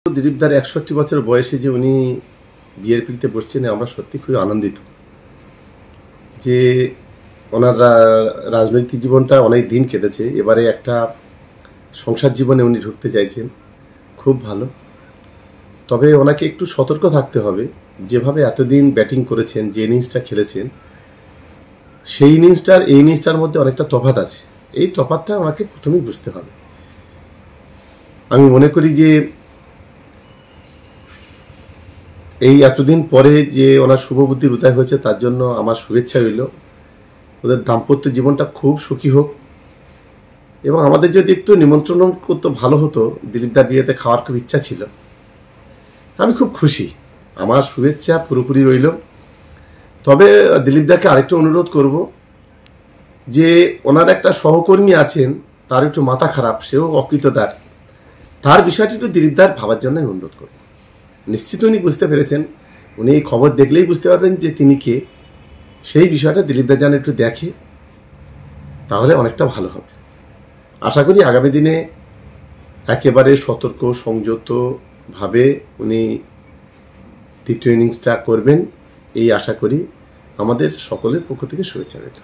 দিলীপদার ৬১ বছর বয়সে যে উনি বিয়ের পিড়িতে বসছেন আমরা সত্যি খুবই আনন্দিত যে ওনার রাজনৈতিক জীবনটা অনেক দিন কেটেছে, এবারে একটা সংসার জীবনে উনি ঢুকতে চাইছেন, খুব ভালো। তবে ওনাকে একটু সতর্ক থাকতে হবে, যেভাবে এতদিন ব্যাটিং করেছেন, যে ইনিংসটা খেলেছেন সেই ইনিংসটার এই ইনিংসটার মধ্যে অনেকটা তফাৎ আছে। এই তফাৎটা ওনাকে প্রথমেই বুঝতে হবে। আমি মনে করি যে এই এতদিন পরে যে ওনার শুভবুদ্ধির উদয় হয়েছে তার জন্য আমার শুভেচ্ছা রইল। ওদের দাম্পত্য জীবনটা খুব সুখী হোক এবং আমাদের যদি একটু নিমন্ত্রণ করতো ভালো হতো। দিলীপদার বিয়েতে খাওয়ার খুব ইচ্ছা ছিল, আমি খুব খুশি, আমার শুভেচ্ছা পুরোপুরি রইল। তবে দিলীপদাকে আরেকটু অনুরোধ করব যে ওনার একটা সহকর্মী আছেন, তার একটু মাথা খারাপ, সেও অকৃতদার, তার বিষয়টি একটু দিলীপদার ভাবার জন্য আমি অনুরোধ করব। নিশ্চিত উনি বুঝতে পেরেছেন, উনি এই খবর দেখলেই বুঝতে পারবেন যে তিনি কে। সেই বিষয়টা দিলীপদা যেন একটু দেখে, তাহলে অনেকটা ভালো হবে। আশা করি আগামী দিনে একেবারে সতর্ক সংযতভাবে উনি তৃতীয় ইনিংসটা করবেন, এই আশা করি। আমাদের সকলের পক্ষ থেকে শুভেচ্ছা রইল।